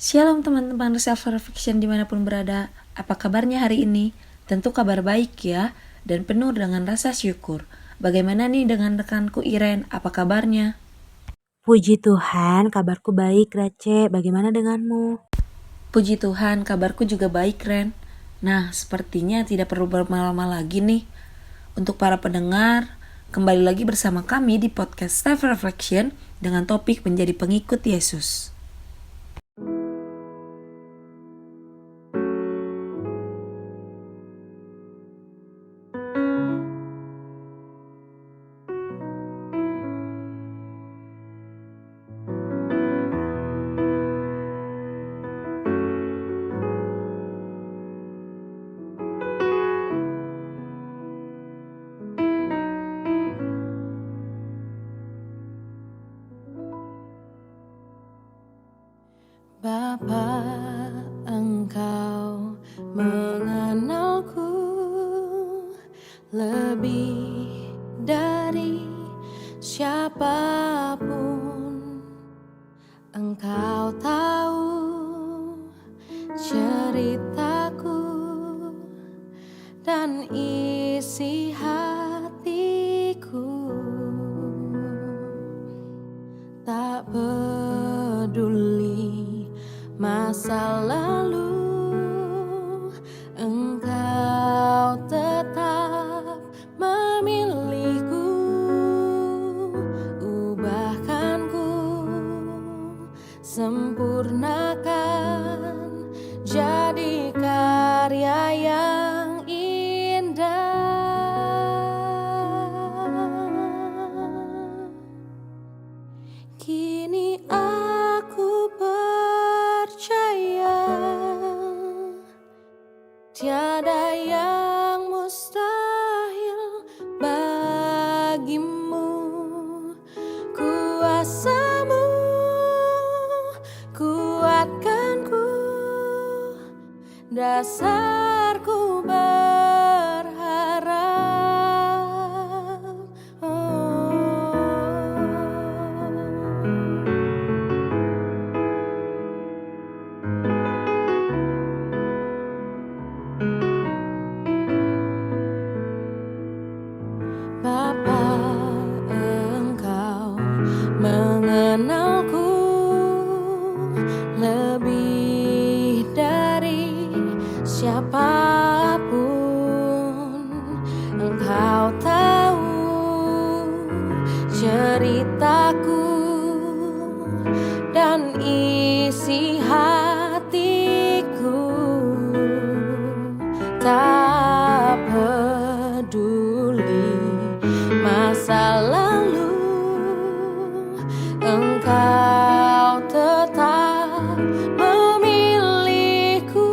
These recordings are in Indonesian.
Shalom teman-teman self-reflection dimanapun berada. Apa kabarnya hari ini? Tentu kabar baik ya, dan penuh dengan rasa syukur. Bagaimana nih dengan rekanku Iren? Apa kabarnya? Puji Tuhan, kabarku baik, Race. Bagaimana denganmu? Puji Tuhan, kabarku juga baik, Ren. Nah, sepertinya tidak perlu berlama-lama lagi nih. Untuk para pendengar, kembali lagi bersama kami di podcast Self-Reflection dengan topik menjadi pengikut Yesus. Bapa, Engkau mengenalku lebih dari siapapun. Engkau tahu ceritaku dan isi hatiku. Tak peduli masa lalu, Engkau tetap memilihku. Ubahkanku, sempurnakan jadi karya yang indah. Kini aku percaya tiada yang mustahil bagimu. Kuasamu kuatkanku, dasarku berharap. Bapa, Engkau mengenalku lebih dari siapapun. Engkau tahu ceritaku dan isi hatiku. Tak peduli masa lalu, Engkau tetap memilihku.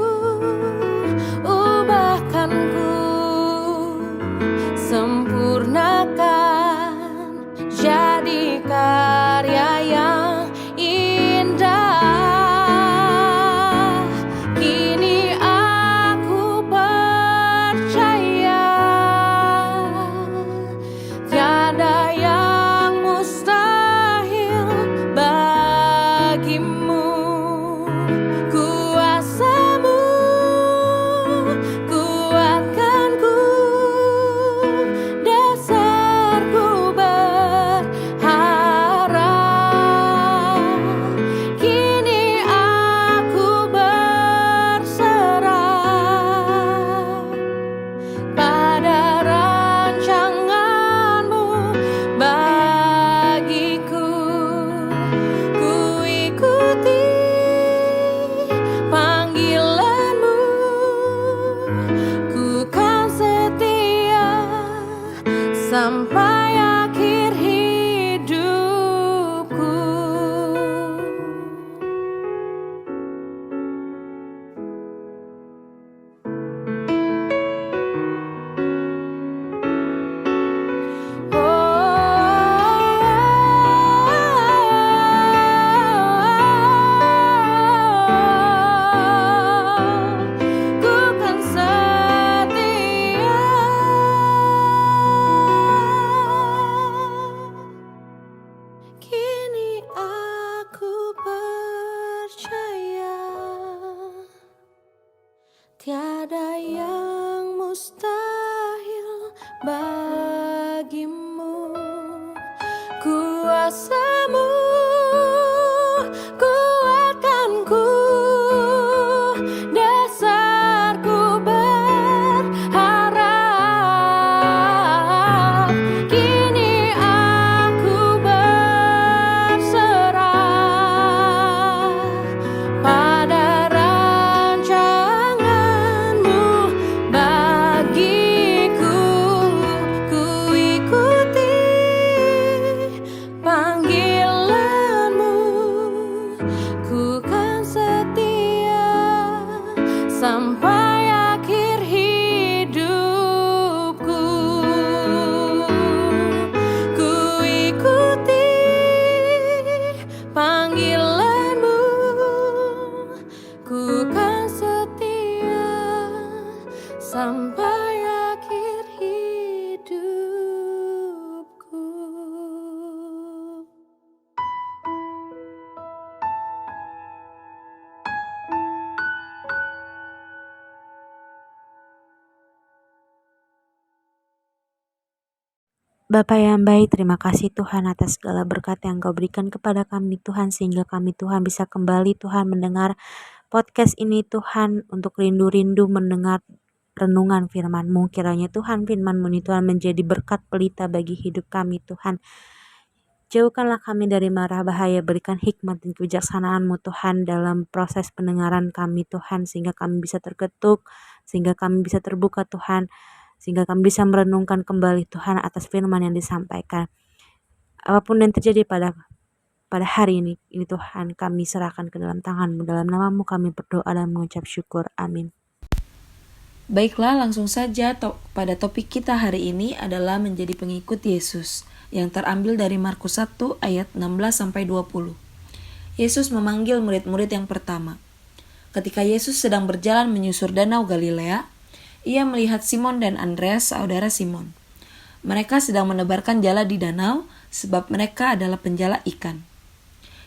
mustahil bagimu. Kuasamu kuatkanku, dasarku berharap. Kini aku berserah pada rancanganmu bagiku. Ku ikuti panggilanmu, ku kan setia sampai akhir hidupku. Ku ikuti panggilanmu, ku kan setia sampai akhir hidupku. Bapa yang baik, terima kasih Tuhan atas segala berkat yang Kau berikan kepada kami Tuhan, sehingga kami Tuhan bisa kembali Tuhan mendengar podcast ini Tuhan, untuk rindu-rindu mendengar renungan firman-Mu. Kiranya Tuhan firman-Mu ini Tuhan menjadi berkat pelita bagi hidup kami Tuhan. Jauhkanlah kami dari mara bahaya, berikan hikmat dan kebijaksanaan-Mu Tuhan dalam proses pendengaran kami Tuhan, sehingga kami bisa terketuk, sehingga kami bisa terbuka Tuhan, sehingga kami bisa merenungkan kembali Tuhan atas firman yang disampaikan. Apapun yang terjadi pada hari ini Tuhan kami serahkan ke dalam tangan-Mu. Dalam nama-Mu kami berdoa dan mengucap syukur. Amin. Baiklah, langsung saja pada topik kita hari ini adalah menjadi pengikut Yesus, yang terambil dari Markus 1 ayat 16-20. Yesus memanggil murid-murid yang pertama. Ketika Yesus sedang berjalan menyusur danau Galilea, ia melihat Simon dan Andreas, saudara Simon. Mereka sedang menebarkan jala di danau, sebab mereka adalah penjala ikan.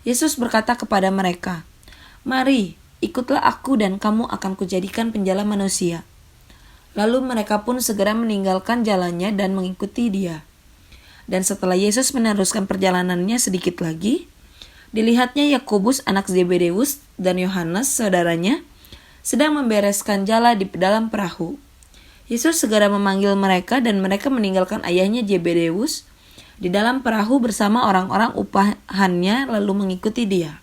Yesus berkata kepada mereka, "Mari, ikutlah aku dan kamu akan kujadikan penjala manusia." Lalu mereka pun segera meninggalkan jalannya dan mengikuti Dia. Dan setelah Yesus meneruskan perjalanannya sedikit lagi, dilihatnya Yakobus anak Zebedeus dan Yohanes saudaranya sedang membereskan jala di dalam perahu. Yesus segera memanggil mereka dan mereka meninggalkan ayahnya Zebedeus di dalam perahu bersama orang-orang upahannya lalu mengikuti Dia.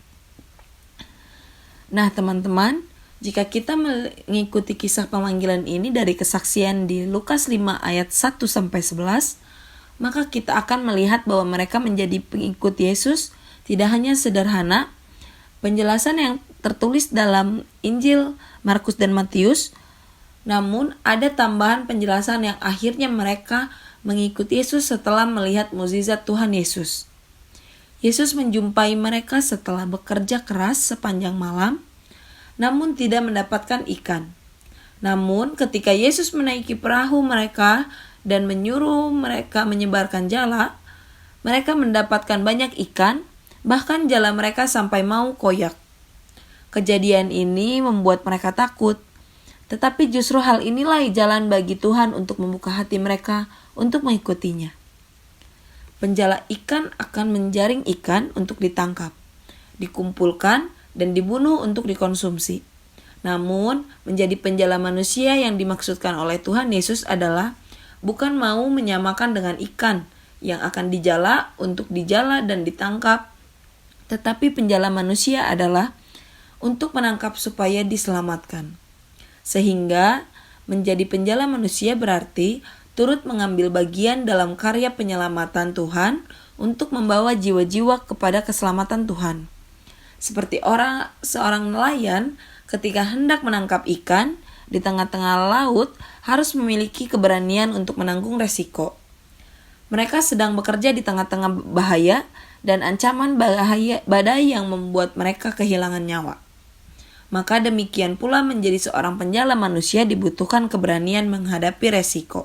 Nah teman-teman, jika kita mengikuti kisah pemanggilan ini dari kesaksian di Lukas 5 ayat 1-11, maka kita akan melihat bahwa mereka menjadi pengikut Yesus tidak hanya sederhana penjelasan yang tertulis dalam Injil Markus dan Matius, namun ada tambahan penjelasan yang akhirnya mereka mengikuti Yesus setelah melihat mukjizat Tuhan Yesus. Yesus menjumpai mereka setelah bekerja keras sepanjang malam, namun tidak mendapatkan ikan. Namun ketika Yesus menaiki perahu mereka dan menyuruh mereka menyebarkan jala, mereka mendapatkan banyak ikan, bahkan jala mereka sampai mau koyak. Kejadian ini membuat mereka takut. Tetapi justru hal inilah jalan bagi Tuhan untuk membuka hati mereka untuk mengikutinya. Penjala ikan akan menjaring ikan untuk ditangkap, dikumpulkan, dan dibunuh untuk dikonsumsi. Namun, menjadi penjala manusia yang dimaksudkan oleh Tuhan Yesus adalah bukan mau menyamakan dengan ikan yang akan dijala untuk dijala dan ditangkap, tetapi penjala manusia adalah untuk menangkap supaya diselamatkan. Sehingga menjadi penjala manusia berarti turut mengambil bagian dalam karya penyelamatan Tuhan untuk membawa jiwa-jiwa kepada keselamatan Tuhan. Seperti seorang nelayan ketika hendak menangkap ikan di tengah-tengah laut harus memiliki keberanian untuk menanggung resiko. Mereka sedang bekerja di tengah-tengah bahaya dan ancaman badai yang membuat mereka kehilangan nyawa. Maka demikian pula menjadi seorang penjala manusia dibutuhkan keberanian menghadapi resiko.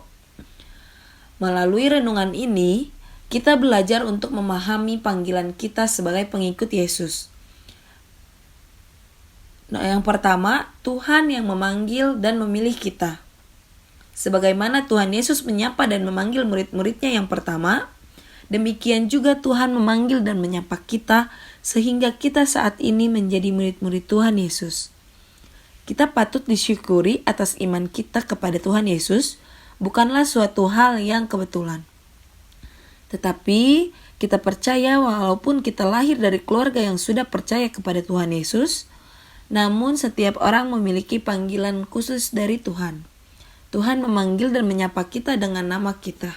Melalui renungan ini, kita belajar untuk memahami panggilan kita sebagai pengikut Yesus. Nah, yang pertama, Tuhan yang memanggil dan memilih kita. Sebagaimana Tuhan Yesus menyapa dan memanggil murid-muridnya yang pertama, demikian juga Tuhan memanggil dan menyapa kita sehingga kita saat ini menjadi murid-murid Tuhan Yesus. Kita patut disyukuri atas iman kita kepada Tuhan Yesus, bukanlah suatu hal yang kebetulan. Tetapi kita percaya walaupun kita lahir dari keluarga yang sudah percaya kepada Tuhan Yesus, namun setiap orang memiliki panggilan khusus dari Tuhan. Tuhan memanggil dan menyapa kita dengan nama kita.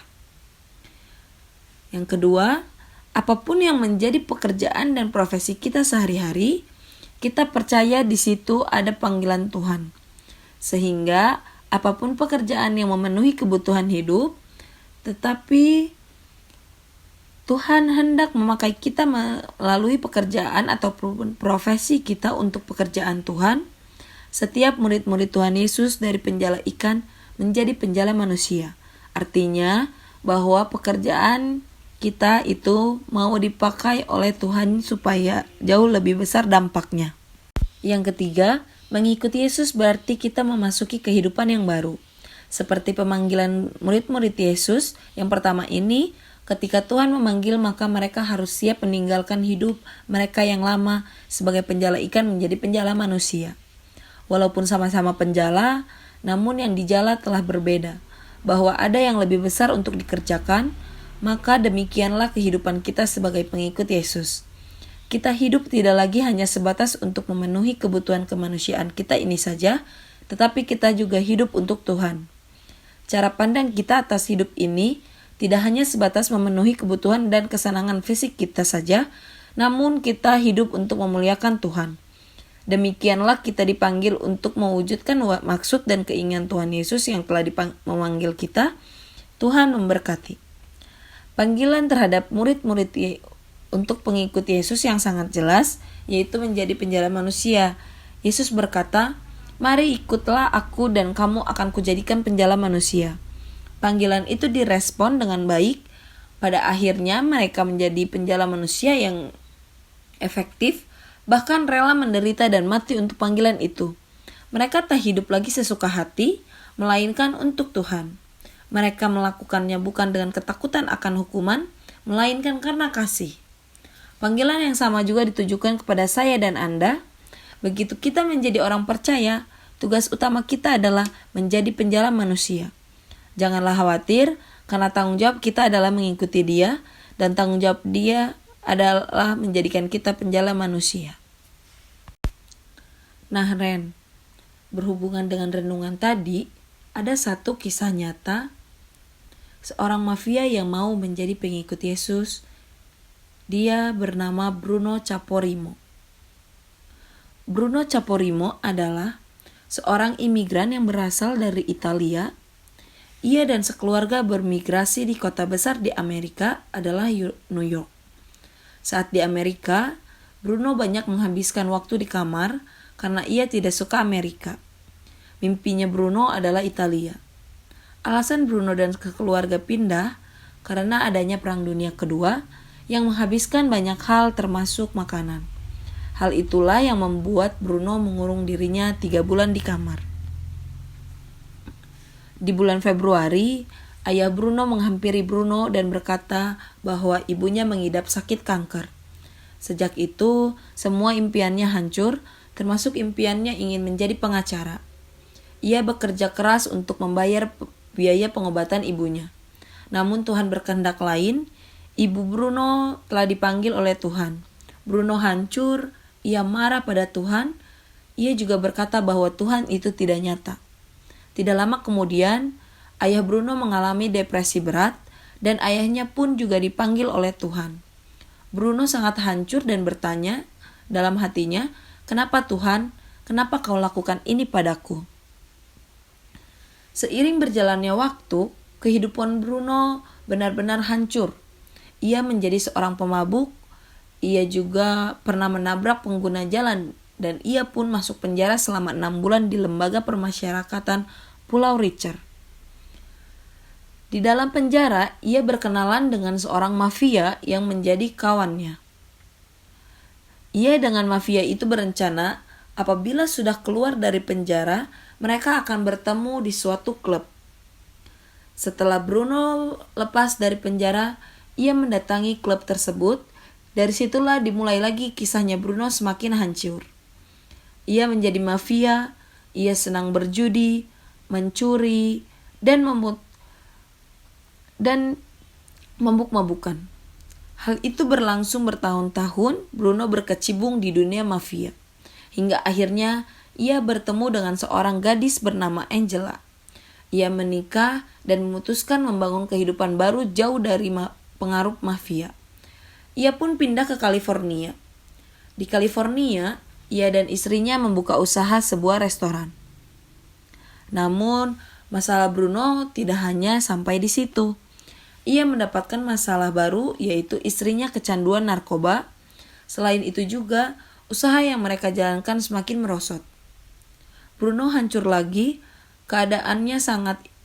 Yang kedua, apapun yang menjadi pekerjaan dan profesi kita sehari-hari, kita percaya di situ ada panggilan Tuhan. Sehingga apapun pekerjaan yang memenuhi kebutuhan hidup, tetapi Tuhan hendak memakai kita melalui pekerjaan atau profesi kita untuk pekerjaan Tuhan. Setiap murid-murid Tuhan Yesus dari penjala ikan menjadi penjala manusia. Artinya bahwa pekerjaan kita itu mau dipakai oleh Tuhan supaya jauh lebih besar dampaknya. Yang ketiga, mengikuti Yesus berarti kita memasuki kehidupan yang baru. Seperti pemanggilan murid-murid Yesus yang pertama ini, ketika Tuhan memanggil maka mereka harus siap meninggalkan hidup mereka yang lama sebagai penjala ikan menjadi penjala manusia. Walaupun sama-sama penjala, namun yang dijala telah berbeda. Bahwa ada yang lebih besar untuk dikerjakan, maka demikianlah kehidupan kita sebagai pengikut Yesus. Kita hidup tidak lagi hanya sebatas untuk memenuhi kebutuhan kemanusiaan kita ini saja, tetapi kita juga hidup untuk Tuhan. Cara pandang kita atas hidup ini tidak hanya sebatas memenuhi kebutuhan dan kesenangan fisik kita saja, namun kita hidup untuk memuliakan Tuhan. Demikianlah kita dipanggil untuk mewujudkan maksud dan keinginan Tuhan Yesus yang telah memanggil kita. Tuhan memberkati. Panggilan terhadap murid-murid untuk pengikut Yesus yang sangat jelas, yaitu menjadi penjala manusia. Yesus berkata, "Mari ikutlah aku dan kamu akan kujadikan penjala manusia." Panggilan itu direspon dengan baik. Pada akhirnya mereka menjadi penjala manusia yang efektif, bahkan rela menderita dan mati untuk panggilan itu. Mereka tak hidup lagi sesuka hati, melainkan untuk Tuhan. Mereka melakukannya bukan dengan ketakutan akan hukuman, melainkan karena kasih. Panggilan yang sama juga ditujukan kepada saya dan Anda. Begitu kita menjadi orang percaya, tugas utama kita adalah menjadi penjala manusia. Janganlah khawatir, karena tanggung jawab kita adalah mengikuti Dia, dan tanggung jawab Dia adalah menjadikan kita penjala manusia. Nah Ren, berhubungan dengan renungan tadi, ada satu kisah nyata seorang mafia yang mau menjadi pengikut Yesus. Dia bernama Bruno Caporimo. Bruno Caporimo adalah seorang imigran yang berasal dari Italia. Ia dan sekeluarga bermigrasi di kota besar di Amerika adalah New York. Saat di Amerika, Bruno banyak menghabiskan waktu di kamar karena ia tidak suka Amerika. Mimpinya Bruno adalah Italia. Alasan Bruno dan keluarga pindah karena adanya Perang Dunia Kedua yang menghabiskan banyak hal termasuk makanan. Hal itulah yang membuat Bruno mengurung dirinya 3 bulan di kamar. Di bulan Februari, ayah Bruno menghampiri Bruno dan berkata bahwa ibunya mengidap sakit kanker. Sejak itu, semua impiannya hancur, termasuk impiannya ingin menjadi pengacara. Ia bekerja keras untuk membayar biaya pengobatan ibunya. Namun Tuhan berkehendak lain. Ibu Bruno telah dipanggil oleh Tuhan. Bruno hancur, ia marah pada Tuhan. Ia juga berkata bahwa Tuhan itu tidak nyata. Tidak lama kemudian, ayah Bruno mengalami depresi berat dan ayahnya pun juga dipanggil oleh Tuhan. Bruno sangat hancur dan bertanya dalam hatinya, "Kenapa Tuhan? Kenapa kau lakukan ini padaku?" Seiring berjalannya waktu, kehidupan Bruno benar-benar hancur. Ia menjadi seorang pemabuk. Ia juga pernah menabrak pengguna jalan dan ia pun masuk penjara selama 6 bulan di lembaga permasyarakatan Pulau Richard. Di dalam penjara, ia berkenalan dengan seorang mafia yang menjadi kawannya. Ia dengan mafia itu berencana apabila sudah keluar dari penjara, mereka akan bertemu di suatu klub. Setelah Bruno lepas dari penjara, ia mendatangi klub tersebut. Dari situlah dimulai lagi kisahnya Bruno semakin hancur. Ia menjadi mafia, ia senang berjudi, mencuri, dan mabuk-mabukan. Hal itu berlangsung bertahun-tahun. Bruno berkecimpung di dunia mafia. Hingga akhirnya ia bertemu dengan seorang gadis bernama Angela. Ia menikah dan memutuskan membangun kehidupan baru jauh dari pengaruh mafia. Ia pun pindah ke California. Di California, ia dan istrinya membuka usaha sebuah restoran. Namun, masalah Bruno tidak hanya sampai di situ. Ia mendapatkan masalah baru, yaitu istrinya kecanduan narkoba. Selain itu juga, usaha yang mereka jalankan semakin merosot. Bruno hancur lagi. Keadaannya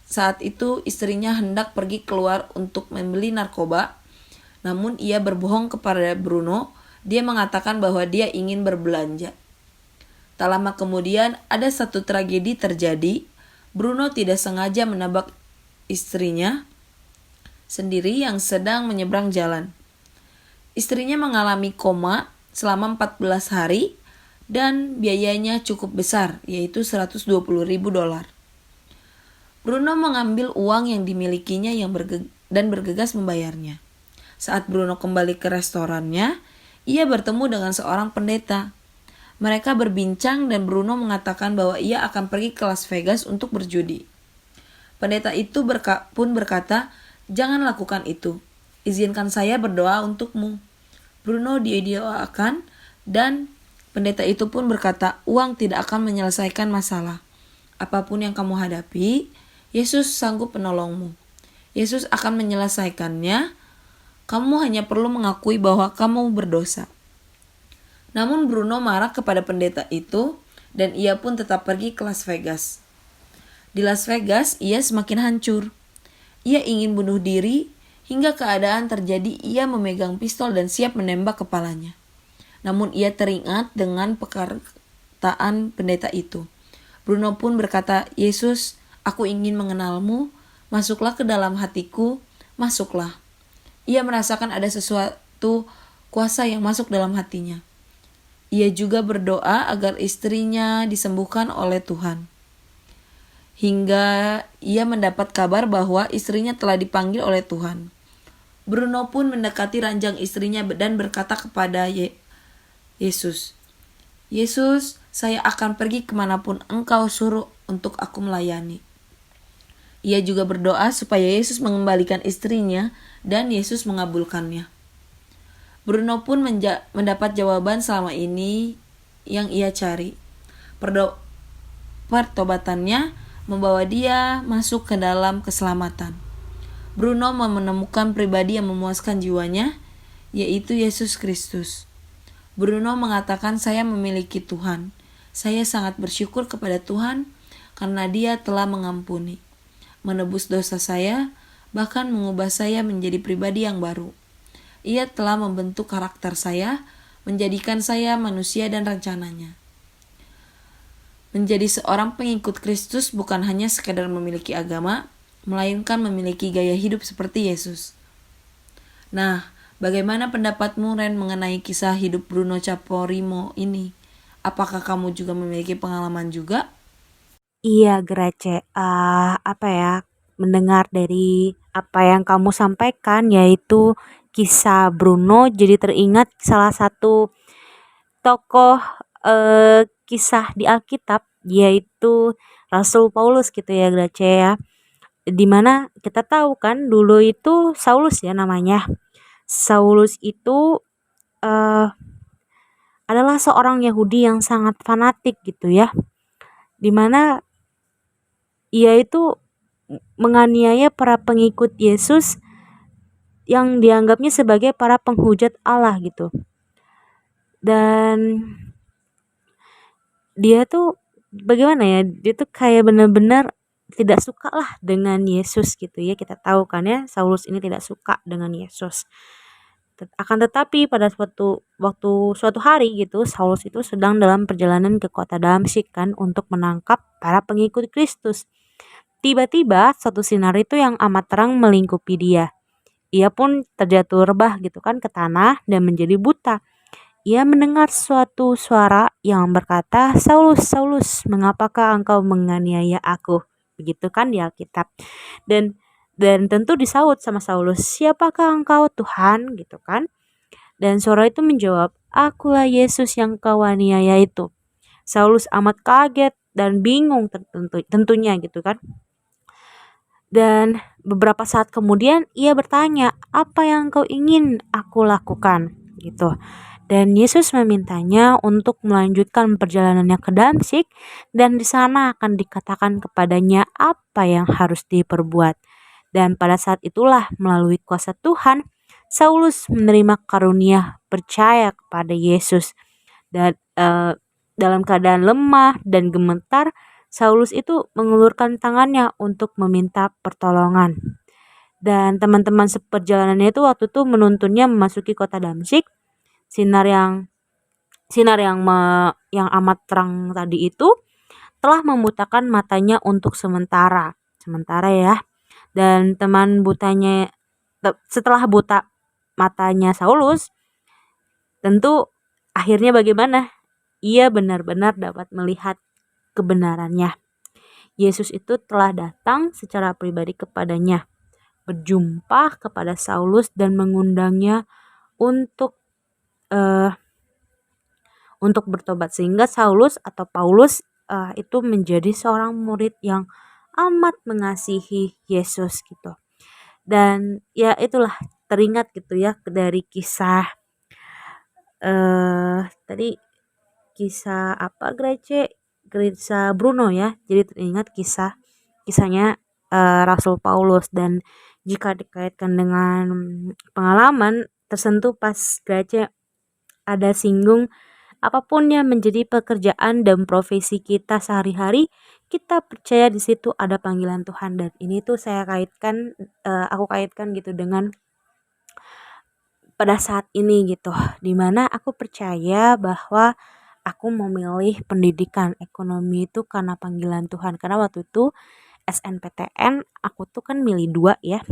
saat itu istrinya hendak pergi keluar untuk membeli narkoba. Namun ia berbohong kepada Bruno. Dia mengatakan bahwa dia ingin berbelanja. Tak lama kemudian ada satu tragedi terjadi. Bruno tidak sengaja menabrak istrinya sendiri yang sedang menyeberang jalan. Istrinya mengalami koma selama 14 hari dan biayanya cukup besar, yaitu $120.000. Bruno mengambil uang yang dimilikinya dan bergegas membayarnya. Saat Bruno kembali ke restorannya, ia bertemu dengan seorang pendeta. Mereka berbincang dan Bruno mengatakan bahwa ia akan pergi ke Las Vegas untuk berjudi. Pendeta itu pun berkata, "Jangan lakukan itu. Izinkan saya berdoa untukmu." Bruno didoakan dan pendeta itu pun berkata, "Uang tidak akan menyelesaikan masalah. Apapun yang kamu hadapi, Yesus sanggup menolongmu. Yesus akan menyelesaikannya. Kamu hanya perlu mengakui bahwa kamu berdosa." Namun Bruno marah kepada pendeta itu dan ia pun tetap pergi ke Las Vegas. Di Las Vegas, ia semakin hancur. Ia ingin bunuh diri hingga keadaan terjadi ia memegang pistol dan siap menembak kepalanya. Namun ia teringat dengan perkataan pendeta itu. Bruno pun berkata, "Yesus, aku ingin mengenalmu, masuklah ke dalam hatiku, masuklah." Ia merasakan ada sesuatu kuasa yang masuk dalam hatinya. Ia juga berdoa agar istrinya disembuhkan oleh Tuhan. Hingga ia mendapat kabar bahwa istrinya telah dipanggil oleh Tuhan. Bruno pun mendekati ranjang istrinya dan berkata kepada Yesus, "Yesus, saya akan pergi kemanapun Engkau suruh untuk aku melayani." Ia juga berdoa supaya Yesus mengembalikan istrinya dan Yesus mengabulkannya. Bruno pun mendapat jawaban selama ini yang ia cari. Pertobatannya membawa dia masuk ke dalam keselamatan. Bruno menemukan pribadi yang memuaskan jiwanya, yaitu Yesus Kristus. Bruno mengatakan, "Saya memiliki Tuhan. Saya sangat bersyukur kepada Tuhan karena Dia telah mengampuni, menebus dosa saya, bahkan mengubah saya menjadi pribadi yang baru. Ia telah membentuk karakter saya, menjadikan saya manusia dan rencananya." Menjadi seorang pengikut Kristus bukan hanya sekadar memiliki agama, melainkan memiliki gaya hidup seperti Yesus. Nah, bagaimana pendapatmu, Ren, mengenai kisah hidup Bruno Caporimo ini? Apakah kamu juga memiliki pengalaman juga? Iya, Grace. Mendengar dari apa yang kamu sampaikan, yaitu kisah Bruno, jadi teringat salah satu tokoh kisah di Alkitab, yaitu Rasul Paulus gitu ya, Grace ya. Dimana kita tahu kan dulu itu Saulus ya namanya. Saulus itu adalah seorang Yahudi yang sangat fanatik gitu ya. Dimana ia itu menganiaya para pengikut Yesus yang dianggapnya sebagai para penghujat Allah gitu. Dan dia tuh bagaimana ya, dia tuh kayak benar-benar tidak suka lah dengan Yesus gitu ya. Kita tahu kan ya, Saulus ini tidak suka dengan Yesus. Akan tetapi pada suatu hari gitu, Saulus itu sedang dalam perjalanan ke kota Damsyik kan untuk menangkap para pengikut Kristus. Tiba-tiba satu sinar itu yang amat terang melingkupi dia. Ia pun terjatuh rebah gitu kan ke tanah dan menjadi buta. Ia mendengar suatu suara yang berkata, "Saulus, Saulus, mengapakah engkau menganiaya aku?" Begitu kan di Alkitab. Dan tentu disaut sama Saulus, "Siapakah engkau, Tuhan?" gitu kan. Dan suara itu menjawab, "Akulah Yesus yang kau aniaya itu." Saulus amat kaget dan bingung tentunya gitu kan. Dan beberapa saat kemudian ia bertanya, "Apa yang kau ingin aku lakukan?" gitu. Dan Yesus memintanya untuk melanjutkan perjalanannya ke Damsyik, dan di sana akan dikatakan kepadanya apa yang harus diperbuat. Dan pada saat itulah melalui kuasa Tuhan, Saulus menerima karunia percaya kepada Yesus. Dan dalam keadaan lemah dan gemetar, Saulus itu mengulurkan tangannya untuk meminta pertolongan. Dan teman-teman seperjalanannya itu waktu itu menuntunnya memasuki kota Damsyik. Sinar yang amat terang tadi itu telah membutakan matanya untuk sementara ya. Dan teman butanya setelah buta matanya Saulus, tentu akhirnya bagaimana? Ia benar-benar dapat melihat kebenarannya. Yesus itu telah datang secara pribadi kepadanya, berjumpa kepada Saulus dan mengundangnya untuk bertobat, sehingga Saulus atau Paulus itu menjadi seorang murid yang amat mengasihi Yesus gitu. Dan ya itulah teringat gitu ya dari kisah tadi kisah apa Grece, kisah Bruno ya. Jadi teringat kisahnya Rasul Paulus. Dan jika dikaitkan dengan pengalaman, tersentuh pas Grece ada singgung apapun yang menjadi pekerjaan dan profesi kita sehari-hari, kita percaya di situ ada panggilan Tuhan. Dan ini tuh aku kaitkan gitu dengan pada saat ini gitu, dimana aku percaya bahwa aku memilih pendidikan ekonomi itu karena panggilan Tuhan. Karena waktu itu SNPTN aku tuh kan milih 2 ya.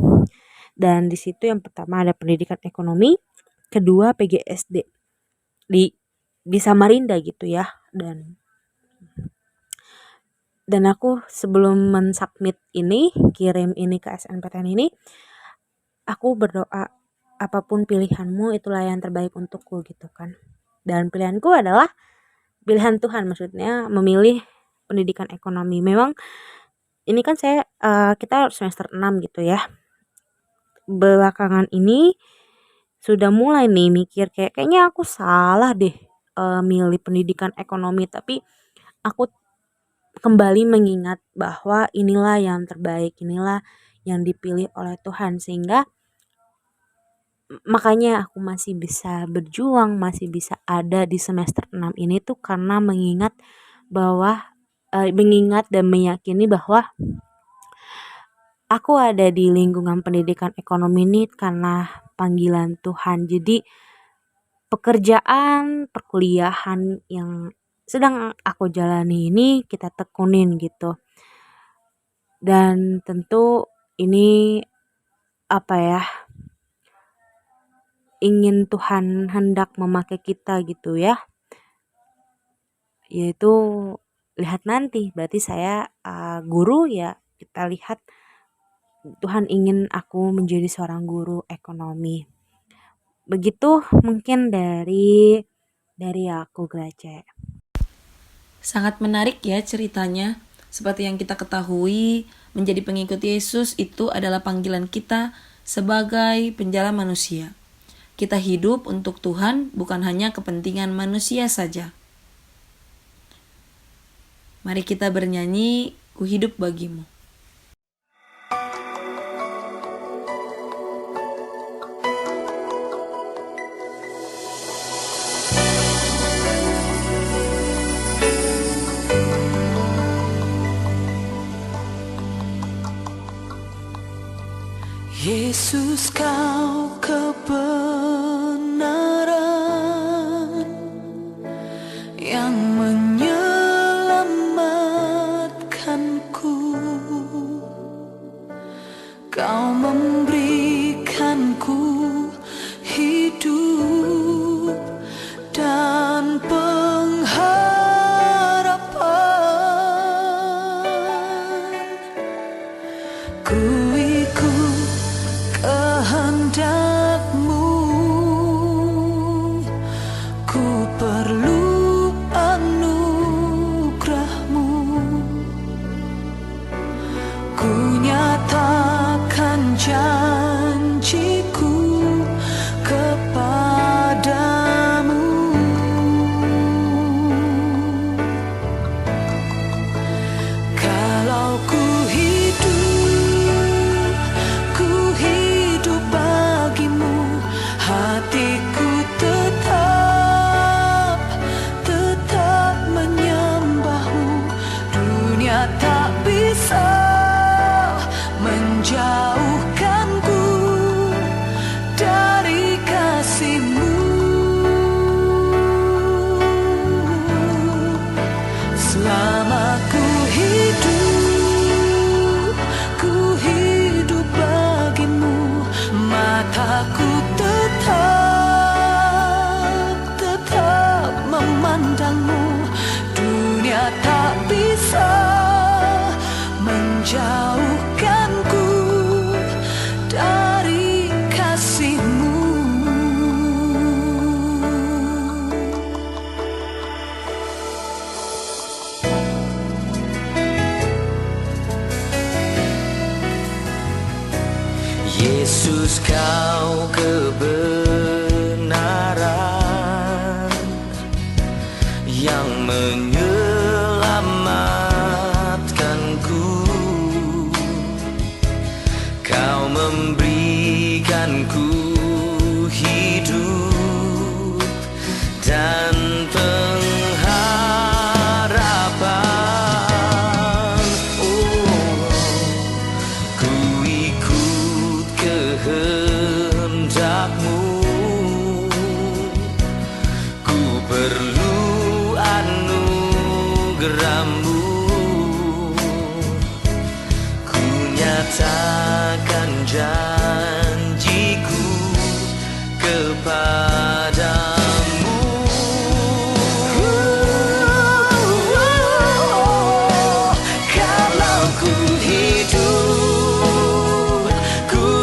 Dan di situ yang pertama ada pendidikan ekonomi, kedua PGSD di Samarinda gitu ya. Dan aku sebelum mensubmit ini, kirim ini ke SNPTN ini, aku berdoa, apapun pilihanmu itulah yang terbaik untukku gitu kan. Dan pilihanku adalah pilihan Tuhan, maksudnya memilih pendidikan ekonomi. Memang ini kan kita semester 6 gitu ya. Belakangan ini sudah mulai nih mikir kayaknya aku salah deh milih pendidikan ekonomi, tapi aku kembali mengingat bahwa inilah yang terbaik, inilah yang dipilih oleh Tuhan, sehingga makanya aku masih bisa berjuang, masih bisa ada di semester 6 ini tuh karena mengingat dan meyakini bahwa aku ada di lingkungan pendidikan ekonomi ini karena panggilan Tuhan. Jadi pekerjaan, perkuliahan yang sedang aku jalani ini kita tekunin gitu. Dan tentu ini ingin Tuhan hendak memakai kita gitu ya. Yaitu lihat nanti, berarti saya guru ya, kita lihat Tuhan ingin aku menjadi seorang guru ekonomi. Begitu mungkin dari aku Grace. Sangat menarik ya ceritanya. Seperti yang kita ketahui, menjadi pengikut Yesus itu adalah panggilan kita sebagai penjala manusia. Kita hidup untuk Tuhan, bukan hanya kepentingan manusia saja. Mari kita bernyanyi, Ku Hidup Bagimu. Yesus, kau kebenaran yang menyelamatkanku. ku ikut kehendak-Mu. Ku perlu anugerah-Mu. Ku nyatakan janjiku kepadamu. Kalau ku hidup bagimu, hatiku tetap menyembah-Mu. Dunia tak bisa menjauhkanku dari kasih-Mu. Selama ku hidup bagimu, mataku tetap memandang-Mu. Dunia tak bisa menjauhkanku dari kasih-Mu. Yesus, Kau kebenaran yang menyelamatkanku. Kau memberikanku hidup dan pengharapan. Ku ikut kehendak-Mu. Ku perlu anugerah-Mu. Ku nyatakan janjiku kepadamu. Kalau ku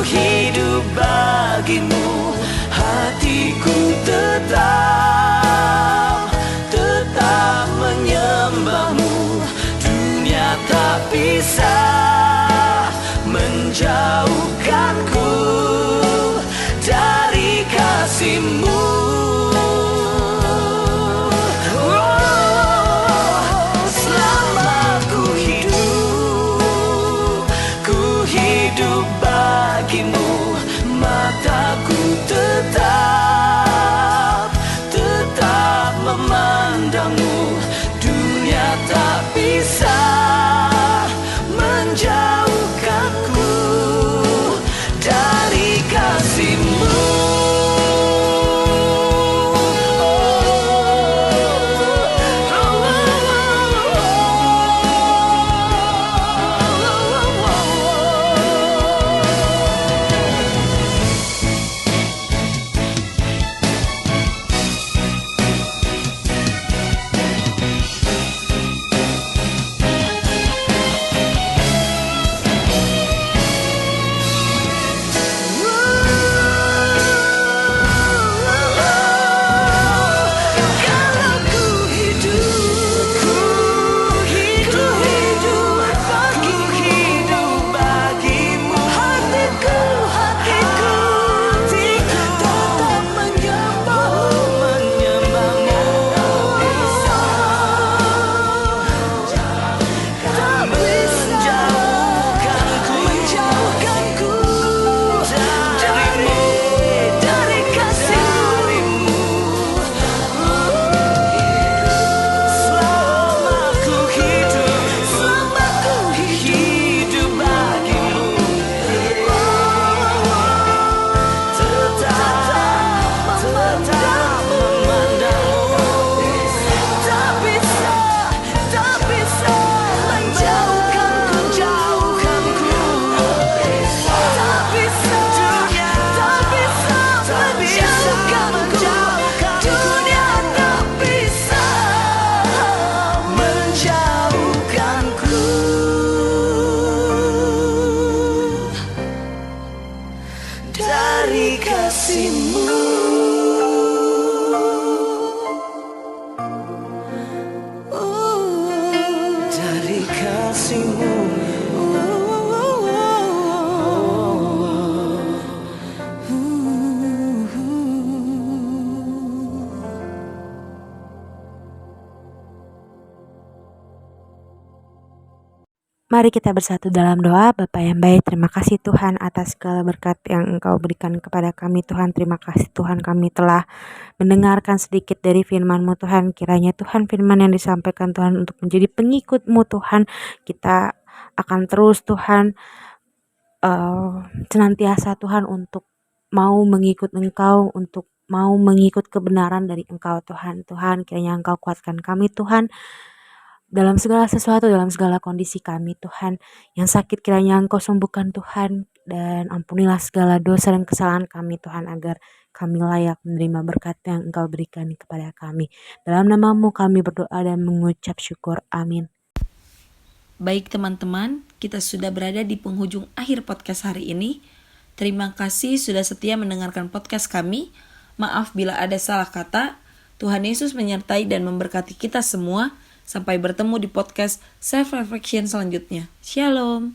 hidup bagimu, hatiku tetap menyembah-Mu. Dunia tak bisa menjauhkanku dari kasih-Mu. Selama ku hidup bagimu, mataku tetap memandang-Mu. Dunia tak bisa menjauhkanku Mari kita bersatu dalam doa. Bapa yang baik, terima kasih Tuhan atas segala berkat yang Engkau berikan kepada kami Tuhan. Terima kasih Tuhan, kami telah mendengarkan sedikit dari firman-Mu Tuhan. Kiranya Tuhan firman yang disampaikan Tuhan untuk menjadi pengikut-Mu Tuhan. Kita akan terus Tuhan senantiasa Tuhan untuk mau mengikut Engkau, untuk mau mengikut kebenaran dari Engkau Tuhan. Tuhan, kiranya Engkau kuatkan kami Tuhan dalam segala sesuatu, dalam segala kondisi kami Tuhan. Yang sakit kiranya Engkau sembuhkan Tuhan, dan ampunilah segala dosa dan kesalahan kami Tuhan, agar kami layak menerima berkat yang Engkau berikan kepada kami. Dalam nama-Mu kami berdoa dan mengucap syukur. Amin. Baik teman-teman, kita sudah berada di penghujung akhir podcast hari ini. Terima kasih sudah setia mendengarkan podcast kami. Maaf bila ada salah kata. Tuhan Yesus menyertai dan memberkati kita semua. Sampai bertemu di podcast Self Reflection selanjutnya. Shalom.